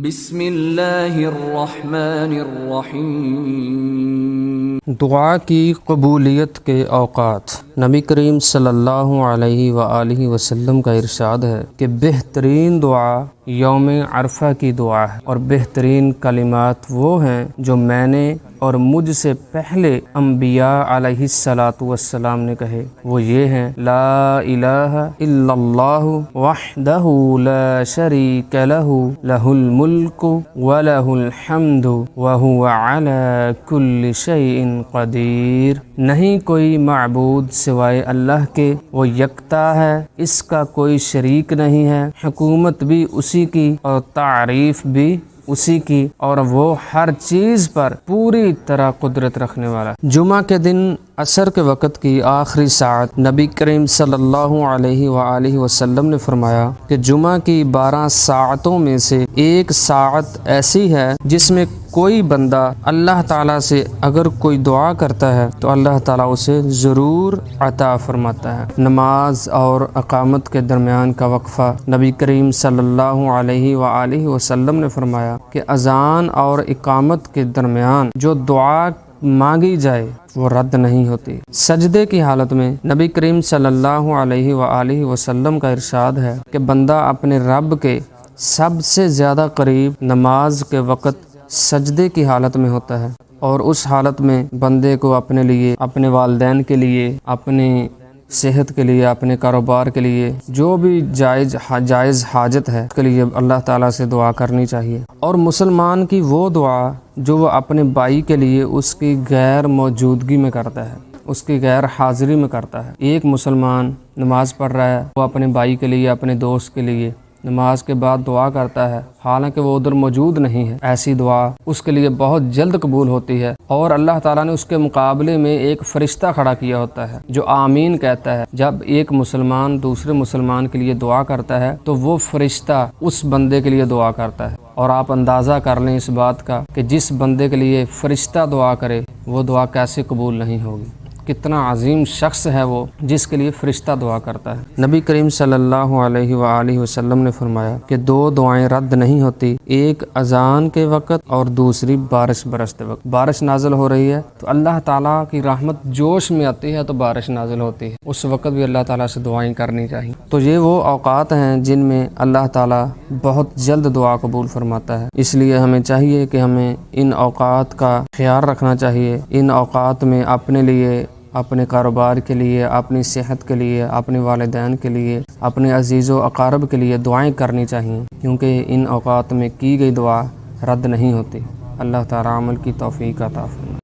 بسم اللہ الرحمن الرحیم۔ دعا کی قبولیت کے اوقات۔ نبی کریم صلی اللہ علیہ وآلہ وسلم کا ارشاد ہے کہ بہترین دعا یوم عرفہ کی دعا ہے، اور بہترین کلمات وہ ہیں جو میں نے اور مجھ سے پہلے انبیاء علیہ الصلاۃ والسلام نے کہے۔ وہ یہ ہیں: لا الہ الا اللہ وحدہ لا شریک لہ، لہ الملک ولہ الحمد وہو علی کل شیء قدیر۔ نہیں کوئی معبود سوائے اللہ کے، وہ یکتا ہے، اس کا کوئی شریک نہیں ہے، حکومت بھی اسی کی اور تعریف بھی اسی کی، اور وہ ہر چیز پر پوری طرح قدرت رکھنے والا۔ جمعہ کے دن عصر کے وقت کی آخری ساعت نبی کریم صلی اللہ علیہ وآلہ وسلم نے فرمایا کہ جمعہ کی 12 ساعتوں میں سے ایک ساعت ایسی ہے جس میں کوئی بندہ اللہ تعالیٰ سے اگر کوئی دعا کرتا ہے تو اللہ تعالیٰ اسے ضرور عطا فرماتا ہے۔ نماز اور اقامت کے درمیان کا وقفہ۔ نبی کریم صلی اللہ علیہ وآلہ وسلم نے فرمایا کہ اذان اور اقامت کے درمیان جو دعا مانگی جائے وہ رد نہیں ہوتی۔ سجدے کی حالت میں نبی کریم صلی اللہ علیہ وآلہ وسلم کا ارشاد ہے کہ بندہ اپنے رب کے سب سے زیادہ قریب نماز کے وقت سجدے کی حالت میں ہوتا ہے، اور اس حالت میں بندے کو اپنے لیے، اپنے والدین کے لیے، اپنی صحت کے لیے، اپنے کاروبار کے لیے، جو بھی جائز حاجت ہے اس کے لیے اللہ تعالیٰ سے دعا کرنی چاہیے۔ اور مسلمان کی وہ دعا جو وہ اپنے بھائی کے لیے اس کی غیر موجودگی میں کرتا ہے، اس کی غیر حاضری میں کرتا ہے۔ ایک مسلمان نماز پڑھ رہا ہے، وہ اپنے بھائی کے لیے، اپنے دوست کے لیے نماز کے بعد دعا کرتا ہے، حالانکہ وہ ادھر موجود نہیں ہے۔ ایسی دعا اس کے لیے بہت جلد قبول ہوتی ہے، اور اللہ تعالیٰ نے اس کے مقابلے میں ایک فرشتہ کھڑا کیا ہوتا ہے جو آمین کہتا ہے۔ جب ایک مسلمان دوسرے مسلمان کے لیے دعا کرتا ہے تو وہ فرشتہ اس بندے کے لیے دعا کرتا ہے، اور آپ اندازہ کر لیں اس بات کا کہ جس بندے کے لیے فرشتہ دعا کرے وہ دعا کیسے قبول نہیں ہوگی۔ کتنا عظیم شخص ہے وہ جس کے لیے فرشتہ دعا کرتا ہے۔ نبی کریم صلی اللہ علیہ وآلہ وسلم نے فرمایا کہ 2 دعائیں رد نہیں ہوتی، ایک اذان کے وقت اور دوسری بارش برستے وقت۔ بارش نازل ہو رہی ہے تو اللہ تعالیٰ کی رحمت جوش میں آتی ہے تو بارش نازل ہوتی ہے، اس وقت بھی اللہ تعالیٰ سے دعائیں کرنی چاہیے۔ تو یہ وہ اوقات ہیں جن میں اللہ تعالیٰ بہت جلد دعا قبول فرماتا ہے، اس لیے ہمیں چاہیے کہ ہمیں ان اوقات کا خیال رکھنا چاہیے۔ ان اوقات میں اپنے لیے، اپنے کاروبار کے لیے، اپنی صحت کے لیے، اپنے والدین کے لیے، اپنے عزیز و اقارب کے لیے دعائیں کرنی چاہیے، کیونکہ ان اوقات میں کی گئی دعا رد نہیں ہوتی۔ اللہ تعالیٰ عمل کی توفیق عطا فرمائے۔